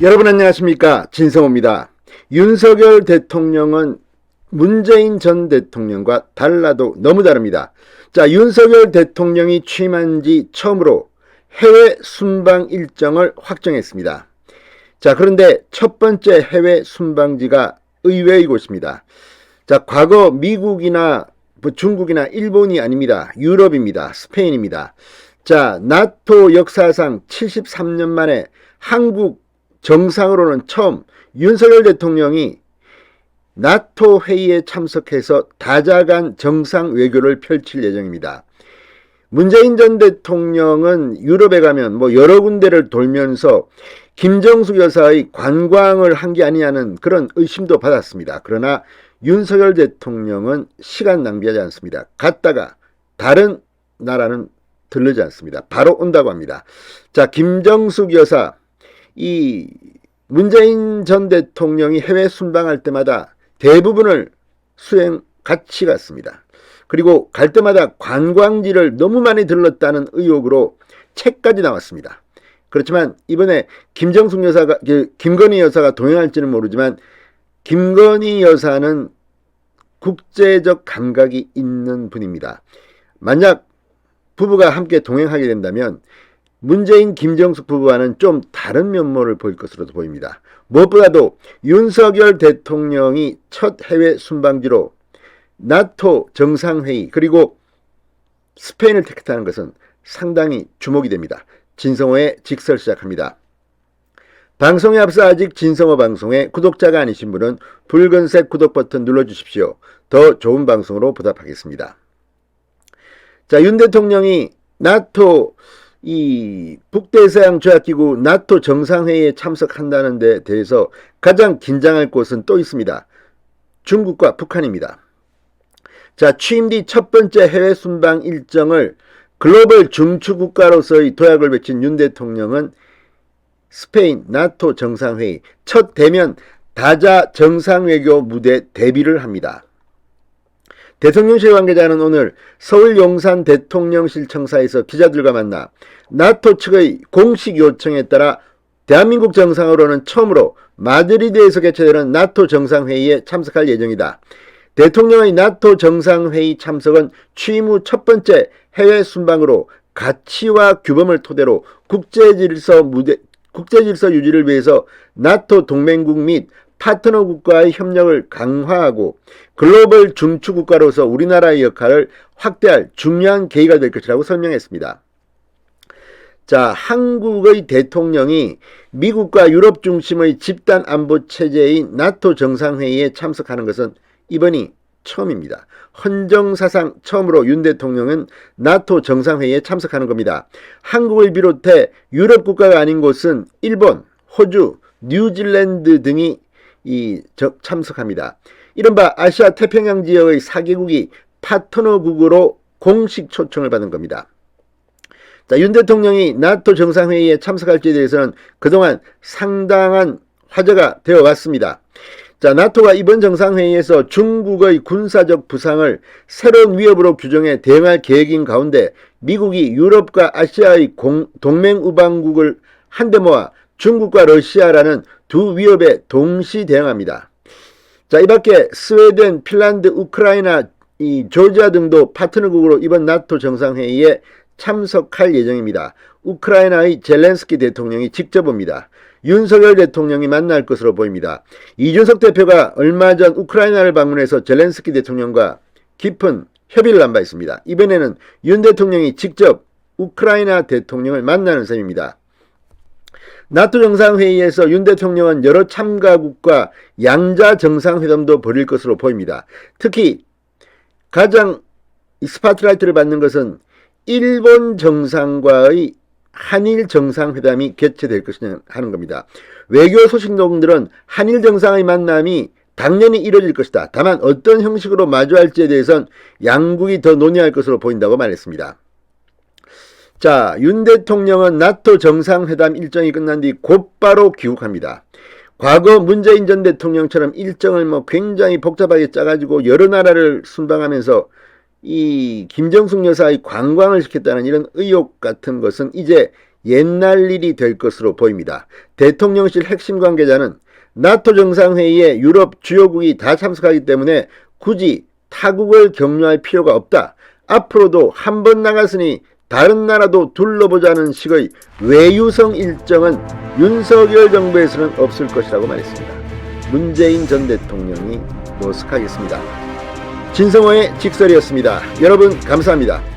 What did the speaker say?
여러분 안녕하십니까, 진성호입니다. 윤석열 대통령은 문재인 전 대통령과 달라도 너무 다릅니다. 자, 윤석열 대통령이 취임한 지 처음으로 해외 순방 일정을 확정했습니다. 자, 그런데 첫 번째 해외 순방지가 의외의 곳입니다. 자, 과거 미국이나 중국이나 일본이 아닙니다. 유럽입니다. 스페인입니다. 자, 나토 역사상 73년 만에 한국 정상으로는 처음 윤석열 대통령이 나토 회의에 참석해서 다자간 정상 외교를 펼칠 예정입니다. 문재인 전 대통령은 유럽에 가면 여러 군데를 돌면서 김정숙 여사의 관광을 한 게 아니냐는 그런 의심도 받았습니다. 그러나 윤석열 대통령은 시간 낭비하지 않습니다. 갔다가 다른 나라는 들르지 않습니다. 바로 온다고 합니다. 자, 김정숙 여사, 이 문재인 전 대통령이 해외 순방할 때마다 대부분을 수행 같이 갔습니다. 그리고 갈 때마다 관광지를 너무 많이 들렀다는 의혹으로 책까지 나왔습니다. 그렇지만 이번에 김정숙 여사가, 김건희 여사가 동행할지는 모르지만 김건희 여사는 국제적 감각이 있는 분입니다. 만약 부부가 함께 동행하게 된다면 문재인 김정숙 부부와는 좀 다른 면모를 보일 것으로도 보입니다. 무엇보다도 윤석열 대통령이 첫 해외 순방지로 나토 정상회의 그리고 스페인을 택했다는 것은 상당히 주목이 됩니다. 진성호의 직설 시작합니다. 방송에 앞서 아직 진성호 방송에 구독자가 아니신 분은 붉은색 구독 버튼 눌러주십시오. 더 좋은 방송으로 보답하겠습니다. 자, 윤 대통령이 나토 북대서양 조약기구 나토 정상회의에 참석한다는 데 대해서 가장 긴장할 곳은 또 있습니다. 중국과 북한입니다. 자, 취임 뒤 첫 번째 해외 순방 일정을 글로벌 중추국가로서의 도약을 외친 윤 대통령은 스페인 나토 정상회의 첫 대면 다자 정상외교 무대 데뷔를 합니다. 대통령실 관계자는 오늘 서울 용산 대통령실 청사에서 기자들과 만나 나토 측의 공식 요청에 따라 대한민국 정상으로는 처음으로 마드리드에서 개최되는 나토 정상회의에 참석할 예정이다. 대통령의 나토 정상회의 참석은 취임 후 첫 번째 해외 순방으로 가치와 규범을 토대로 국제질서 유지를 위해서 나토 동맹국 및 파트너 국가의 협력을 강화하고 글로벌 중추국가로서 우리나라의 역할을 확대할 중요한 계기가 될 것이라고 설명했습니다. 자, 한국의 대통령이 미국과 유럽 중심의 집단 안보 체제인 나토 정상회의에 참석하는 것은 이번이 처음입니다. 헌정사상 처음으로 윤 대통령은 나토 정상회의에 참석하는 겁니다. 한국을 비롯해 유럽 국가가 아닌 곳은 일본, 호주, 뉴질랜드 등이 참석합니다. 이른바 아시아 태평양 지역의 4개국이 파트너국으로 공식 초청을 받은 겁니다. 자, 윤 대통령이 나토 정상회의에 참석할지에 대해서는 그동안 상당한 화제가 되어 왔습니다. 자, 나토가 이번 정상회의에서 중국의 군사적 부상을 새로운 위협으로 규정해 대응할 계획인 가운데 미국이 유럽과 아시아의 동맹 우방국을 한데 모아 중국과 러시아라는 두 위협에 동시 대응합니다. 자, 이 밖에 스웨덴, 핀란드, 우크라이나, 조지아 등도 파트너국으로 이번 나토 정상회의에 참석할 예정입니다. 우크라이나의 젤렌스키 대통령이 직접 옵니다. 윤석열 대통령이 만날 것으로 보입니다. 이준석 대표가 얼마 전 우크라이나를 방문해서 젤렌스키 대통령과 깊은 협의를 한 바 있습니다. 이번에는 윤 대통령이 직접 우크라이나 대통령을 만나는 셈입니다. 나토 정상회의에서 윤 대통령은 여러 참가국과 양자 정상회담도 벌일 것으로 보입니다. 특히 가장 스파트라이트를 받는 것은 일본 정상과의 한일 정상회담이 개최될 것이냐 하는 겁니다. 외교 소식통들은 한일 정상의 만남이 당연히 이뤄질 것이다. 다만 어떤 형식으로 마주할지에 대해서는 양국이 더 논의할 것으로 보인다고 말했습니다. 자, 윤 대통령은 나토 정상회담 일정이 끝난 뒤 곧바로 귀국합니다. 과거 문재인 전 대통령처럼 일정을 굉장히 복잡하게 짜가지고 여러 나라를 순방하면서 이 김정숙 여사의 관광을 시켰다는 이런 의혹 같은 것은 이제 옛날 일이 될 것으로 보입니다. 대통령실 핵심 관계자는 나토 정상회의에 유럽 주요국이 다 참석하기 때문에 굳이 타국을 격려할 필요가 없다. 앞으로도 한 번 나갔으니 다른 나라도 둘러보자는 식의 외유성 일정은 윤석열 정부에서는 없을 것이라고 말했습니다. 문재인 전 대통령이 노숙하겠습니다. 진성호의 직설이었습니다. 여러분 감사합니다.